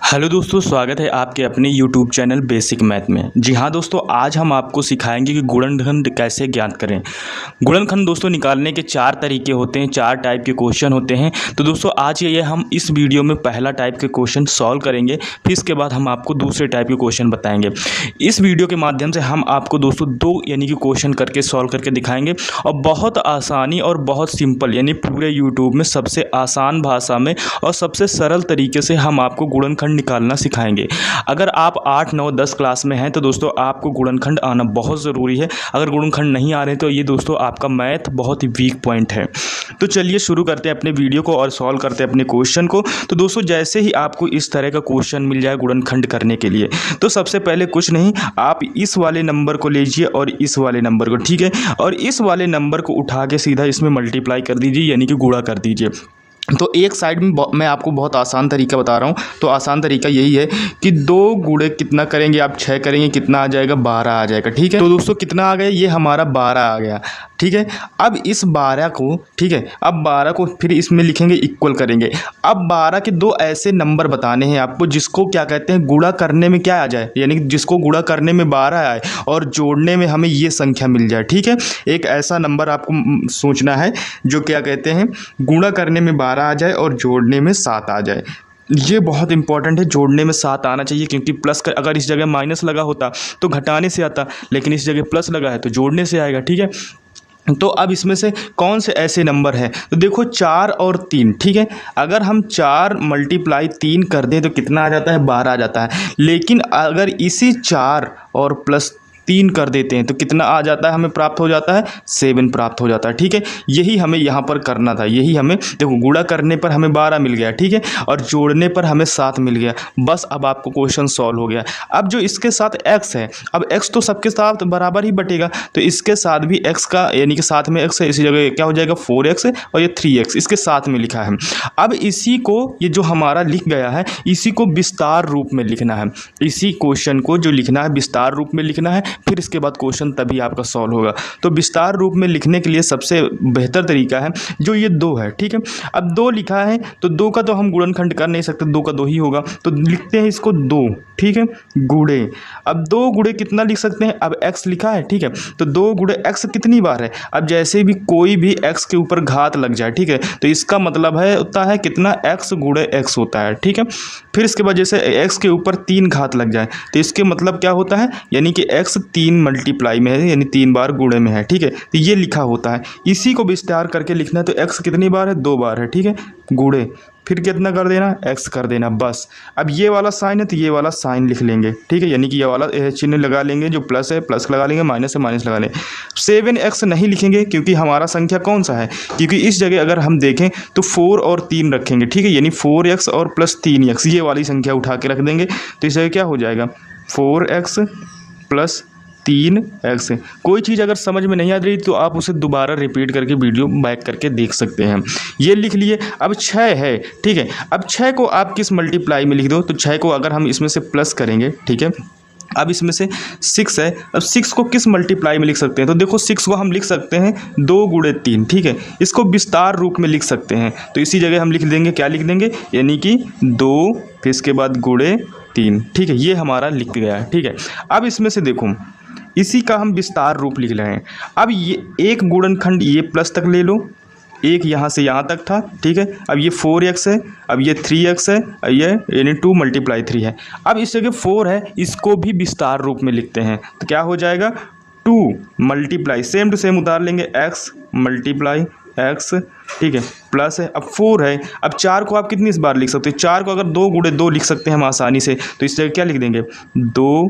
Hello दोस्तों, स्वागत है आपके अपने YouTube चैनल बेसिक मैथ में। जी हाँ दोस्तों, आज हम आपको सिखाएंगे कि गुणनखंड कैसे ज्ञात करें। गुणनखंड दोस्तों निकालने के 4 तरीके होते हैं, 4 टाइप के क्वेश्चन होते हैं। तो दोस्तों आज ये हम इस वीडियो में पहला टाइप के क्वेश्चन सॉल्व करेंगे, फिर इसके बाद हम आपको दूसरे टाइप के क्वेश्चन बताएंगे। इस वीडियो के माध्यम से हम आपको दोस्तों 2 यानी कि क्वेश्चन करके सॉल्व करके दिखाएंगे और बहुत आसानी और बहुत सिंपल यानी पूरे यूट्यूब में सबसे आसान भाषा में और सबसे सरल तरीके से हम आपको गुणनखंड निकालना सिखाएंगे। अगर आप 8, 9, 10 क्लास में हैं तो दोस्तों आपको गुणनखंड आना बहुत ज़रूरी है। अगर गुणनखंड नहीं आ रहे तो ये दोस्तों आपका मैथ बहुत ही वीक पॉइंट है। तो चलिए शुरू करते हैं अपने वीडियो को और सॉल्व करते हैं अपने क्वेश्चन को। तो दोस्तों जैसे ही आपको इस तरह का क्वेश्चन मिल जाए गुणनखंड करने के लिए, तो सबसे पहले कुछ नहीं, आप इस वाले नंबर को लीजिए और इस वाले नंबर को, ठीक है, और इस वाले नंबर को उठा के सीधा इसमें मल्टीप्लाई कर दीजिए यानी कि गुणा कर दीजिए। तो एक साइड में मैं आपको बहुत आसान तरीका बता रहा हूँ। तो आसान तरीका यही है कि 2 गुणे कितना करेंगे आप, 6 करेंगे, कितना आ जाएगा, 12 आ जाएगा, ठीक है। तो दोस्तों कितना आ गया, ये हमारा 12 आ गया, ठीक है। अब इस 12 को, ठीक है, अब 12 को फिर इसमें लिखेंगे, इक्वल करेंगे। अब 12 के 2 ऐसे नंबर बताने हैं आपको जिसको क्या कहते हैं, गुणा करने में क्या आ जाए, यानी कि जिसको गुणा करने में 12 आए और जोड़ने में हमें ये संख्या मिल जाए, ठीक है। एक ऐसा नंबर आपको सोचना है जो क्या कहते हैं, गुणा करने में 12 आ जाए और जोड़ने में 7 आ जाए। ये बहुत इंपॉर्टेंट है, जोड़ने में 7 आना चाहिए, क्योंकि प्लस का अगर इस जगह माइनस लगा होता तो घटाने से आता, लेकिन इस जगह प्लस लगा है तो जोड़ने से आएगा, ठीक है। तो अब इसमें से कौन से ऐसे नंबर हैं, तो देखो 4 और 3, ठीक है। अगर हम 4 × 3 कर दें तो कितना आ जाता है, 12 आ जाता है। लेकिन अगर इसी 4 और प्लस 3 कर देते हैं तो कितना आ जाता है, हमें प्राप्त हो जाता है 7 प्राप्त हो जाता है, ठीक है। यही हमें यहाँ पर करना था, यही हमें, देखो गुणा करने पर हमें 12 मिल गया, ठीक है, और जोड़ने पर हमें 7 मिल गया। बस अब आपको क्वेश्चन सॉल्व हो गया। अब जो इसके साथ x है, अब x तो सबके साथ बराबर ही बटेगा, तो इसके साथ भी x का यानी कि साथ में x है, इसी जगह क्या हो जाएगा 4x और ये 3x इसके साथ में लिखा है। अब इसी को, ये जो हमारा लिख गया है, इसी को विस्तार रूप में लिखना है। इसी क्वेश्चन को जो लिखना है विस्तार रूप में लिखना है, फिर इसके बाद क्वेश्चन तभी आपका सॉल्व होगा। तो विस्तार रूप में लिखने के लिए सबसे बेहतर तरीका है जो ये 2 है, ठीक है। अब 2 लिखा है तो 2 का तो हम गुणनखंड कर नहीं सकते, 2 का 2 ही होगा, तो लिखते हैं इसको 2, ठीक है, गुणे। अब 2 गुणे कितना लिख सकते हैं, अब x लिखा है, ठीक है, तो 2 गुणे x कितनी बार है। अब जैसे भी कोई भी x के ऊपर घात लग जाए, ठीक है, तो इसका मतलब है होता है कितना, x गुणे x होता है, ठीक है। फिर इसके बाद जैसे x के ऊपर 3 घात लग जाए तो इसके मतलब क्या होता है, यानी कि x 3 मल्टीप्लाई में है, यानी 3 बार गुणे में है, ठीक है। तो ये लिखा होता है, इसी को विस्तार करके लिखना है। तो x कितनी बार है, 2 बार है, ठीक है, गुणे, फिर कितना कर देना, x कर देना, बस। अब ये वाला साइन है तो ये वाला साइन लिख लेंगे, ठीक है, यानी कि ये वाला चिन्ह लगा लेंगे, जो प्लस है प्लस लगा लेंगे, माइनस है माइनस लगा लेंगे। 7x नहीं लिखेंगे क्योंकि हमारा संख्या कौन सा है, क्योंकि इस जगह अगर हम देखें तो 4 और 3 रखेंगे, ठीक है, यानी 4x और प्लस 3x ये वाली संख्या उठा के रख देंगे। तो इस जगह क्या हो जाएगा, 4x प्लस 3x। कोई चीज़ अगर समझ में नहीं आ रही तो आप उसे दोबारा रिपीट करके वीडियो बैक करके देख सकते हैं। ये लिख लिए। अब 6 है, ठीक है, अब 6 को आप किस मल्टीप्लाई में लिख दो, तो 6 को अगर हम इसमें से प्लस करेंगे, ठीक है। अब इसमें से 6 है, अब 6 को किस मल्टीप्लाई में लिख सकते हैं, तो देखो 6 को हम लिख सकते हैं 2 गुणे 3, ठीक है, इसको विस्तार रूप में लिख सकते हैं। तो इसी जगह हम लिख देंगे, क्या लिख देंगे, यानी कि 2 फिर इसके बाद गुणे 3, ठीक है, ये हमारा लिख गया है, ठीक है। अब इसमें से देखो इसी का हम विस्तार रूप लिख रहे हैं। अब ये एक गुणनखंड ये प्लस तक ले लो, एक यहाँ से यहाँ तक था, ठीक है। अब ये 4x है, अब ये 3x है, ये यानी 2 × 3 है। अब इस जगह 4 है, इसको भी विस्तार रूप में लिखते हैं, तो क्या हो जाएगा 2 × सेम टू सेम उतार लेंगे, x × x, ठीक है, प्लस है। अब 4 है, अब 4 को आप कितनी इस बार लिख सकते हैं, 4 को अगर 2 गुणे 2 लिख सकते हैं हम आसानी से, तो इस जगह क्या लिख देंगे, 2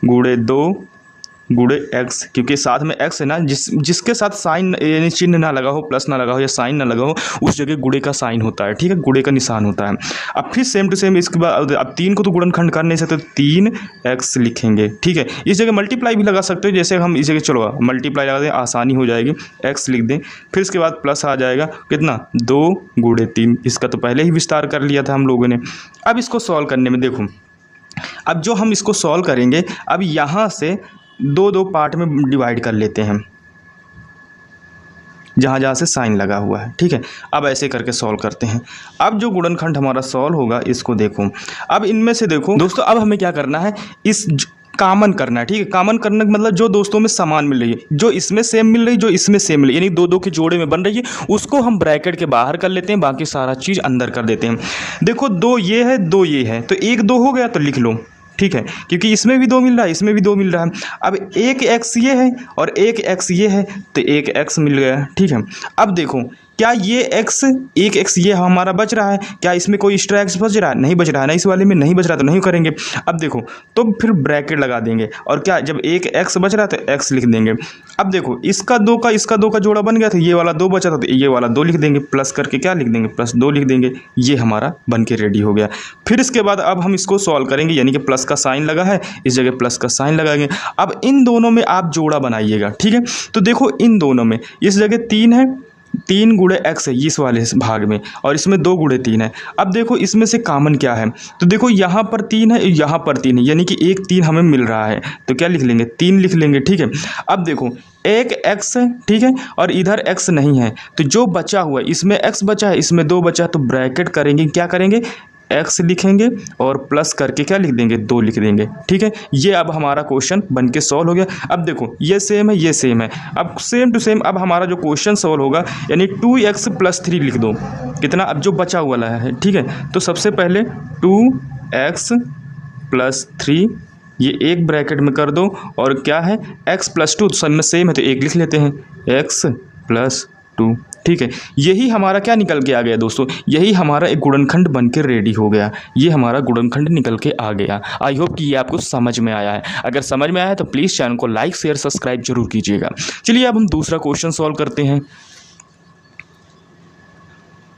गुणे 2 गुणे x, क्योंकि साथ में x है ना, जिसके साथ साइन यानी चिन्ह ना लगा हो, प्लस ना लगा हो या साइन ना लगा हो, उस जगह गुणे का साइन होता है, ठीक है, गुणे का निशान होता है। अब फिर सेम टू सेम इसके बाद अब 3 को तो गुणनखंड कर नहीं सकते, 3x लिखेंगे, ठीक है। इस जगह मल्टीप्लाई भी लगा सकते हो, जैसे हम इस जगह चलो मल्टीप्लाई लगा दें, आसानी हो जाएगी, x लिख दें, फिर इसके बाद प्लस आ जाएगा कितना, 2 गुणे 3, इसका तो पहले ही विस्तार कर लिया था हम लोगों ने। अब इसको सॉल्व करने में देखो, अब जो हम इसको सॉल्व करेंगे, अब यहाँ से 2 पार्ट में डिवाइड कर लेते हैं। जहाँ जहाँ से साइन लगा हुआ है, ठीक है। अब ऐसे करके सॉल्व करते हैं। अब जो गुणनखंड हमारा सॉल्व होगा इसको देखो। अब इनमें से देखो दोस्तों, अब हमें क्या करना है, इस कॉमन करना है, ठीक है। कॉमन करने का मतलब जो दोस्तों में समान मिल रही है, जो इसमें सेम मिल रही है, जो इसमें सेम मिल रही है, यानी दो दो के जोड़े में बन रही है, उसको हम ब्रैकेट के बाहर कर लेते हैं, बाकी सारा चीज़ अंदर कर देते हैं। देखो दो ये है, दो ये है, तो एक दो हो गया तो लिख लो, ठीक है, क्योंकि इसमें भी दो मिल रहा है, इसमें भी दो मिल रहा है। अब एक एक्स ये है और एक एक्स ये है, तो एक एक्स मिल गया, ठीक है। अब देखो क्या ये एक्स, एक एक्स ये हमारा बच रहा है, क्या इसमें कोई एक्स्ट्रा एक्स बच रहा है? नहीं बच रहा है ना, इस वाले में नहीं बच रहा तो नहीं करेंगे। अब देखो तो फिर ब्रैकेट लगा देंगे और क्या, जब एक एक्स बच रहा है तो एक्स लिख देंगे। अब देखो इसका दो का जोड़ा बन गया था, ये वाला दो बचा था तो ये वाला दो लिख देंगे, प्लस करके क्या लिख देंगे, प्लस दो लिख देंगे। ये हमारा बन के रेडी हो गया। फिर इसके बाद अब हम इसको सॉल्व करेंगे, यानी कि प्लस का साइन लगा है, इस जगह प्लस का साइन लगाएंगे। अब इन दोनों में आप जोड़ा बनाइएगा, ठीक है। तो देखो इन दोनों में इस जगह 3 है, 3 गुणे एक्स है इस वाले भाग में, और इसमें 2 गुणे 3 है। अब देखो इसमें से कॉमन क्या है, तो देखो यहाँ पर 3 है, यहाँ पर 3 है, यानी कि एक 3 हमें मिल रहा है, तो क्या लिख लेंगे, 3 लिख लेंगे, ठीक है। अब देखो एक एक्स है, ठीक है, और इधर एक्स नहीं है, तो जो बचा हुआ है इसमें एक्स बचा है, इसमें 2 बचा है, तो ब्रैकेट करेंगे, क्या करेंगे, एक्स लिखेंगे और प्लस करके क्या लिख देंगे, 2 लिख देंगे, ठीक है। ये अब हमारा क्वेश्चन बन के सॉल्व हो गया। अब देखो ये सेम है, ये सेम है, अब सेम टू सेम अब हमारा जो क्वेश्चन सॉल्व होगा, यानी 2x + 3 लिख दो, कितना अब जो बचा हुआ है, ठीक है। तो सबसे पहले 2x + 3 ये एक ब्रैकेट में कर दो, और क्या है x + 2 सब में सेम है तो एक लिख लेते हैं, x + 2, ठीक है। यही हमारा क्या निकल के आ गया दोस्तों, यही हमारा एक गुणनखंड बन के रेडी हो गया। ये हमारा गुणनखंड निकल के आ गया। आई होप कि ये आपको समझ में आया है। अगर समझ में आया है तो प्लीज़ चैनल को लाइक शेयर सब्सक्राइब जरूर कीजिएगा। चलिए अब हम दूसरा क्वेश्चन सॉल्व करते हैं।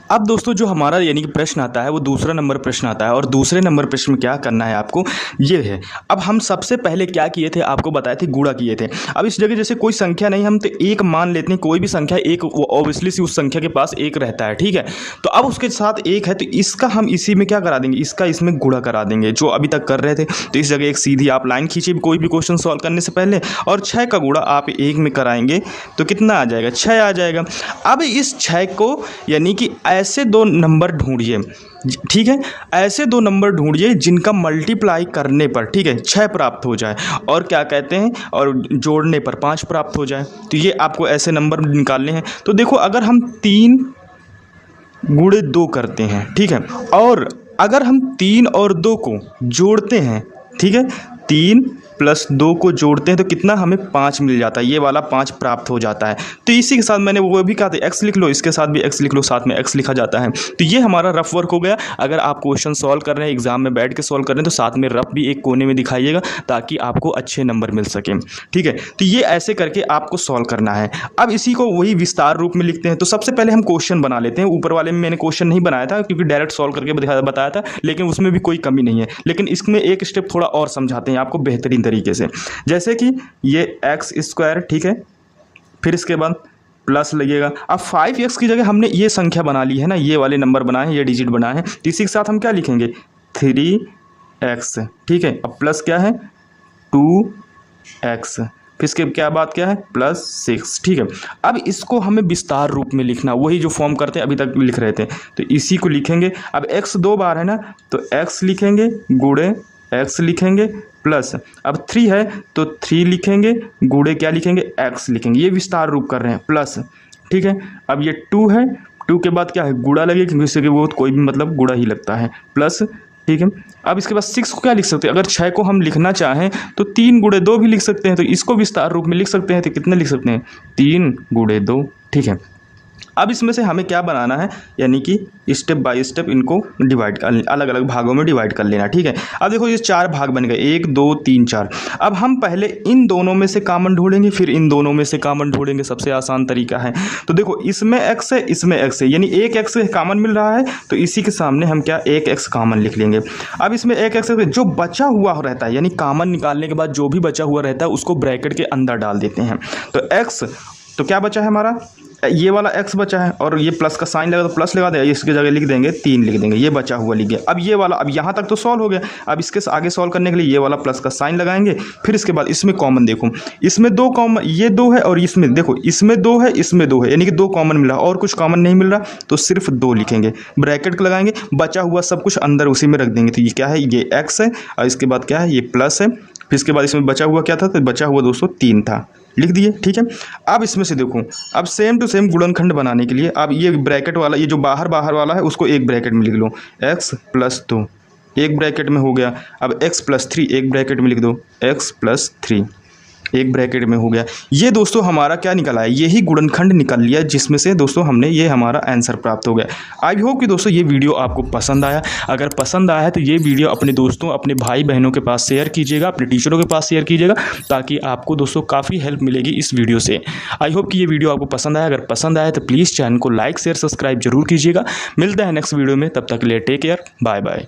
अब दोस्तों जो हमारा यानी कि प्रश्न आता है वो दूसरा नंबर प्रश्न आता है, और दूसरे नंबर प्रश्न में क्या करना है आपको, ये है। अब हम सबसे पहले क्या किए थे, आपको बताए थे गुणा किए थे। अब इस जगह जैसे कोई संख्या नहीं, हम तो एक मान लेते हैं, कोई भी संख्या एक, ऑब्वियसली सी उस संख्या के पास एक रहता है, ठीक है। तो अब उसके साथ एक है तो इसका हम इसी में क्या करा देंगे, इसका इसमें गुणा करा देंगे, जो अभी तक कर रहे थे। तो इस जगह एक सीधी आप लाइन खींचिए कोई भी क्वेश्चन सॉल्व करने से पहले, और 6 का गुणा आप 1 में कराएंगे तो कितना आ जाएगा, 6 आ जाएगा। अब इस 6 को यानी कि ऐसे 2 नंबर ढूंढिए, ठीक है, ऐसे 2 नंबर ढूंढिए जिनका मल्टीप्लाई करने पर, ठीक है, 6 प्राप्त हो जाए, और क्या कहते हैं, और जोड़ने पर 5 प्राप्त हो जाए। तो ये आपको ऐसे नंबर निकालने हैं। तो देखो अगर हम 3 गुणे 2 करते हैं, ठीक है, और अगर हम 3 और 2 को जोड़ते हैं, ठीक है, 3 + 2 को जोड़ते हैं तो कितना हमें 5 मिल जाता है, ये वाला 5 प्राप्त हो जाता है। तो इसी के साथ मैंने वो भी कहा था x लिख लो, इसके साथ भी x लिख लो, साथ में x लिखा जाता है। तो ये हमारा रफ वर्क हो गया। अगर आप क्वेश्चन सॉल्व कर रहे हैं, एग्जाम में बैठ के सॉल्व कर रहे हैं, तो साथ में रफ भी एक कोने में दिखाइएगा ताकि आपको अच्छे नंबर मिल सकें, ठीक है। तो ये ऐसे करके आपको सॉल्व करना है। अब इसी को वही विस्तार रूप में लिखते हैं। तो सबसे पहले हम क्वेश्चन बना लेते हैं। ऊपर वाले में मैंने क्वेश्चन नहीं बनाया था क्योंकि डायरेक्ट सॉल्व करके बताया था, लेकिन उसमें भी कोई कमी नहीं है, लेकिन इसमें एक स्टेप थोड़ा और समझाते हैं आपको बेहतरीन तरीके से। जैसे कि ये x², ठीक है, फिर इसके बाद प्लस लगेगा। अब 5x की जगह हमने ये संख्या बना ली है ना, ये वाले नंबर बनाए हैं, ये डिजिट बनाए हैं, तो इसी के साथ हम क्या लिखेंगे, 3x, ठीक है। अब प्लस क्या है, 2x, फिर इसके क्या बात क्या है, +6, ठीक है। अब इसको हमें विस्तार रूप में लिखना, वही जो फॉर्म करते हैं अभी तक लिख रहे थे, तो इसी को लिखेंगे। अब x 2 बार है ना, तो x लिखेंगे, गुणे x लिखेंगे, प्लस अब 3 है तो 3 लिखेंगे, गुणे क्या लिखेंगे, x लिखेंगे। ये विस्तार रूप कर रहे हैं, प्लस, ठीक है। अब ये 2 है, 2 के बाद क्या है, गुणा लगेगा, क्योंकि इससे वो कोई भी मतलब गुणा ही लगता है, प्लस, ठीक है। अब इसके बाद 6 को क्या लिख सकते हैं, अगर 6 को हम लिखना चाहें तो 3 गुणे 2 भी लिख सकते हैं, तो इसको विस्तार रूप में लिख सकते हैं। तो कितने लिख सकते हैं, 3 गुणे 2, ठीक है। अब इसमें से हमें क्या बनाना है, यानी कि स्टेप बाय स्टेप इनको डिवाइड कर, अलग अलग भागों में डिवाइड कर लेना, ठीक है। अब देखो ये 4 भाग बन गए, 1 2 3 4। अब हम पहले इन दोनों में से कॉमन ढूंढेंगे, फिर इन दोनों में से कॉमन ढूंढेंगे, सबसे आसान तरीका है। तो देखो इसमें x है, इसमें x है, यानी एक x कॉमन मिल रहा है, तो इसी के सामने हम क्या, एक x कॉमन लिख लेंगे। अब इसमें एक x जो बचा हुआ रहता है, यानी कॉमन निकालने के बाद जो भी बचा हुआ रहता है उसको ब्रैकेट के अंदर डाल देते हैं। तो x तो क्या बचा है हमारा, ये वाला x बचा है और ये प्लस का साइन लगा तो प्लस लगा देंगे, इसकी जगह लिख देंगे 3 लिख देंगे, ये बचा हुआ लिख गया। अब ये वाला, अब यहाँ तक तो सॉल्व हो गया। अब इसके आगे सॉल्व करने के लिए ये वाला प्लस का साइन लगाएंगे। फिर इसके बाद इसमें कॉमन देखो, इसमें 2 कॉमन, ये 2 है और इसमें देखो, इसमें 2 है, इसमें 2 है, यानी कि 2 कॉमन मिला और कुछ कॉमन नहीं मिल रहा, तो सिर्फ 2 लिखेंगे, ब्रैकेट लगाएंगे, बचा हुआ सब कुछ अंदर उसी में रख देंगे। तो ये क्या है, ये x है और इसके बाद क्या है, ये प्लस है। फिर इसके बाद इसमें बचा हुआ क्या था, तो बचा हुआ दोस्तों 3 था, लिख दिए, ठीक है। अब इसमें से देखो, अब सेम टू सेम गुणनखंड बनाने के लिए अब ये ब्रैकेट वाला, ये जो बाहर वाला है उसको एक ब्रैकेट में लिख लो, x + 2 एक ब्रैकेट में हो गया। अब x + 3 एक ब्रैकेट में लिख दो, x + 3 एक ब्रैकेट में हो गया। ये दोस्तों हमारा क्या निकला है, यही गुणनखंड निकल लिया, जिसमें से दोस्तों हमने ये हमारा आंसर प्राप्त हो गया। आई होप कि दोस्तों ये वीडियो आपको पसंद आया। अगर पसंद आया है तो ये वीडियो अपने दोस्तों, अपने भाई बहनों के पास शेयर कीजिएगा, अपने टीचरों के पास शेयर कीजिएगा, ताकि आपको दोस्तों काफ़ी हेल्प मिलेगी इस वीडियो से। आई होप कि ये वीडियो आपको पसंद आया। अगर पसंद आया तो प्लीज़ चैनल को लाइक शेयर सब्सक्राइब जरूर कीजिएगा। मिलते हैं नेक्स्ट वीडियो में, तब तक के लिए टेक केयर, बाय बाय।